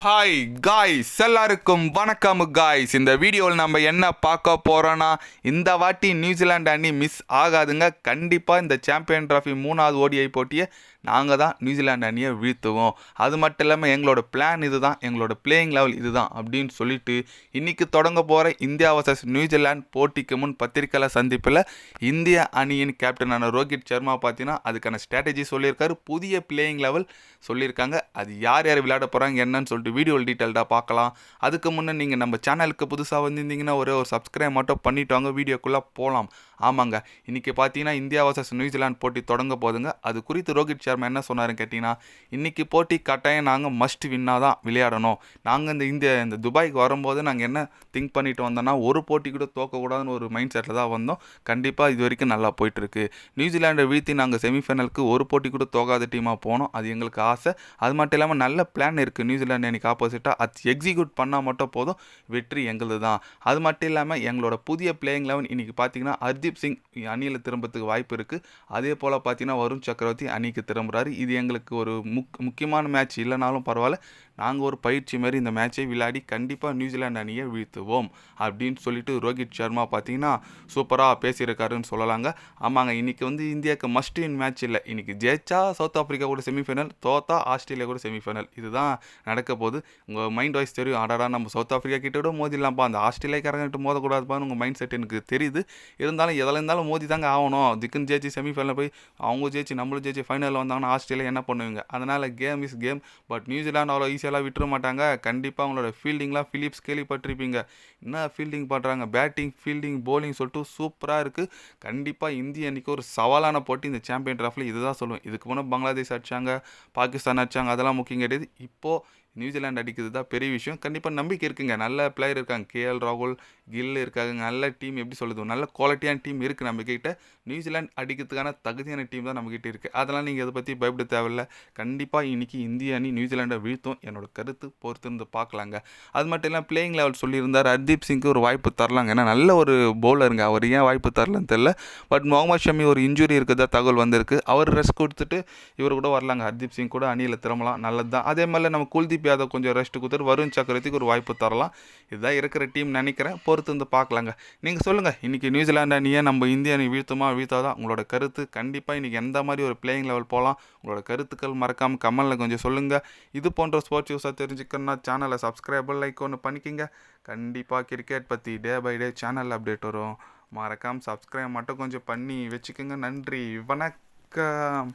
Hi guys, எல்லாருக்கும் வணக்கம் guys. இந்த வீடியோவில் நம்ம என்ன பார்க்க போகிறோன்னா, இந்த வாட்டி நியூசிலாந்து அணி மிஸ் ஆகாதுங்க. கண்டிப்பாக இந்த சாம்பியன் ட்ராஃபி 3வது ஓடிஐ போட்டியை நாங்கள் தான் நியூசிலாந்து அணியை வீழ்த்துவோம். அது மட்டும் இல்லாமல் எங்களோட பிளான் இது தான், எங்களோட பிளேயிங் லெவல் இது தான் அப்படின்னு சொல்லிட்டு இன்றைக்கி தொடங்க போகிற இந்தியா வர்சஸ் நியூசிலாந்து போட்டிக்கு முன் பத்திரிக்கையாளர் சந்திப்பில் இந்திய அணியின் கேப்டனான ரோஹித் சர்மா பார்த்தீங்கன்னா அதுக்கான ஸ்ட்ராட்டஜி சொல்லியிருக்காரு. புதிய பிளேயிங் லெவல் சொல்லியிருக்காங்க. அது யார் யார் விளையாட போகிறாங்க என்னன்னு சொல்லிட்டு வீடியோ டீட்டெயில்டாக பார்க்கலாம். அதுக்கு முன்னே நீங்கள் நம்ம சேனலுக்கு புதுசாக வந்திருந்தீங்கன்னா ஒரு சப்ஸ்கிரைப் மட்டும் பண்ணிட்டு வாங்க, வீடியோக்குள்ளே போகலாம். ஆமாங்க, இன்றைக்கி பார்த்தீங்கன்னா இந்தியா வர்சஸ் நியூசிலாந்து போட்டி தொடங்க போதுங்க. அது குறித்து ரோஹித் சர்மா என்ன சொன்னாருன்னு கேட்டிங்கன்னா, இன்றைக்கி போட்டி கட்டாயம் நாங்கள் மஸ்ட் வின்னாக தான் விளையாடணும். நாங்கள் இந்த துபாய்க்கு வரும்போது நாங்கள் என்ன திங்க் பண்ணிட்டு வந்தோன்னா, ஒரு போட்டி கூட தோக்கக்கூடாதுன்னு ஒரு மைண்ட் செட்டில் தான் வந்தோம். கண்டிப்பாக இது வரைக்கும் நல்லா போயிட்டுருக்கு. நியூசிலாண்டை வீழ்த்தி நாங்கள் செமிஃபைனலுக்கு ஒரு போட்டி கூட தோக்காத டீமாக போனோம். அது எங்களுக்கு ஆசை. அது மட்டும் இல்லாமல் நல்ல பிளான் இருக்குது நியூசிலாந்து அன்றைக்கி ஆப்போசிட்டாக. அது எக்ஸிக்யூட் பண்ணால் மட்டும் போதும், வெற்றி எங்களது தான். அது மட்டும் இல்லாமல் எங்களோட புதிய பிளேயிங் லெவன் இன்றைக்கி பார்த்தீங்கன்னா ஹர்தீப் சிங் அணியில் திரும்புறதுக்கு வாய்ப்பு இருக்குது. அதே போல் பார்த்தீங்கன்னா வருண் சக்கரவர்த்தி அணிக்கு திரும்புகிறாரு. இது எங்களுக்கு ஒரு முக்கியமான மேட்ச் இல்லைனாலும் பரவாயில்ல, நாங்கள் ஒரு பயிற்சி மாதிரி இந்த மேட்சை விளையாடி கண்டிப்பாக நியூசிலாந்து அணியை வீழ்த்துவோம் அப்படின்னு சொல்லிட்டு ரோஹித் சர்மா பார்த்தீங்கன்னா சூப்பராக பேசியிருக்காருன்னு சொல்லலாங்க. ஆமாங்க, இன்றைக்கி இந்தியாவுக்கு மஸ்ட் வின் மேட்ச் இல்லை. இன்றைக்கி ஜெயிச்சா சவுத் ஆஃப்ரிக்கா கூட செமிஃபைனல், தோத்தா ஆஸ்திரேலியா கூட செமிஃபைனல். இதுதான் நடக்க போகுது. உங்கள் மைண்ட் வாய்ஸ் தெரியும், அடடா நம்ம சவுத் ஆஃப்ரிக்கா கிட்ட விட மோதிடலாம்ப்பா, அந்த ஆஸ்திரேலியாக்காரங்கிட்ட மோதக்கூடாதுப்பான்னு உங்கள் மைண்ட் செட் எனக்கு தெரியுது. இருந்தாலும் எதில் இருந்தாலும் மோதி தாங்க ஆகணும். திக்குன்னு ஜெயிச்சு செமிஃபைனலில் போய் அவங்க ஜெயிச்சு நம்மளும் ஜெயிச்சு ஃபைனலில் வந்தாங்கன்னா ஆஸ்திரேலியா என்ன பண்ணுவீங்க? அதனால் game is game. But New Zealand அவ்வளோ ஈஸியெல்லாம் விட்டுற மாட்டாங்க. கண்டிப்பாக அவங்களோட ஃபீல்டிங்லாம் ஃபிலிப்ஸ் கேள்விப்பட்டிருப்பீங்க. என்ன ஃபீல்டிங் பண்ணுறாங்க, பேட்டிங் ஃபீல்டிங் போலிங் சொல்லிட்டு சூப்பராக இருக்குது. கண்டிப்பாக இந்திய அன்றைக்கி ஒரு சவாலான போட்டி இந்த சாம்பியன் ட்ராஃபில். இதுதான் சொல்லுவேன். இதுக்கு முன்னே பங்களாதேஷ் அடித்தாங்க, பாகிஸ்தான் அடித்தாங்க, அதெல்லாம் முக்கியம் கிடையாது. இப்போது நியூசிலாந்து அடிக்கிறது தான் பெரிய விஷயம். கண்டிப்பாக நம்பிக்கை இருக்குங்க. நல்ல பிளேயர் இருக்காங்க, கேஎல் ராகுல், கில் இருக்காங்க. நல்ல டீம், எப்படி சொல்லுது, நல்ல குவாலிட்டியான டீம் இருக்குது நம்மக்கிட்ட. நியூசிலாந்து அடிக்கிறதுக்கான தகுதியான டீம் தான் நம்மக்கிட்ட இருக்குது. அதெல்லாம் நீங்கள் இதை பற்றி பயப்பட தேவையில்லை. கண்டிப்பாக இன்றைக்கி இந்திய அணி நியூசிலாண்டை வீழ்த்தும். என்னோட கருத்து பொறுத்திருந்து பார்க்கலாங்க. அது மட்டும் இல்லாமல் பிளேயிங் லெவல் சொல்லியிருந்தார், ஹர்தீப் சிங்க்கு ஒரு வாய்ப்பு தரலாங்க. ஏன்னா நல்ல ஒரு பவுலருங்க, அவர் ஏன் வாய்ப்பு தரலன்னு தெரியல. பட் முகமது ஷமி ஒரு இன்ஜுரி இருக்குதா தகவல் வந்திருக்கு. அவர் ரெஸ்ட் கொடுத்துட்டு இவர் கூட வரலாங்க. ஹர்தீப் சிங் கூட அணியில் திரும்பலாம், நல்லது தான். அதே மாதிரி நம்ம குல்தீப் யாதவ் கொஞ்சம் ரெஸ்ட் கொடுத்துட்டு வருண் சக்கரவர்த்திக்கு ஒரு வாய்ப்பு தரலாம். இதுதான் இருக்கிற டீம் நினைக்கிறேன். பொறுத்து வந்து பார்க்கலாங்க. நீங்கள் சொல்லுங்கள், இன்றைக்கி நியூசிலாந்து அணியை நம்ம இந்திய அணி வீழ்த்துமா வீழ்த்தாதான் உங்களோட கருத்து. கண்டிப்பாக இன்றைக்கி எந்த மாதிரி ஒரு பிளேயிங் லெவல் போகலாம், உங்களோட கருத்துக்கள் மறக்காமல் கமெண்டில் கொஞ்சம் சொல்லுங்கள். இது போன்ற ஸ்போர்ட்ஸ் நியூஸாக தெரிஞ்சுக்கணுன்னா சேனலை சப்ஸ்கிரைப் லைக் ஒன்று பண்ணிக்கிங்க. கண்டிப்பாக கிரிக்கெட் பற்றி day by day channel update வரும். மறக்காமல் சப்ஸ்கிரைப் மட்டும் கொஞ்சம் பண்ணி வச்சுக்கோங்க. நன்றி, வணக்கம்.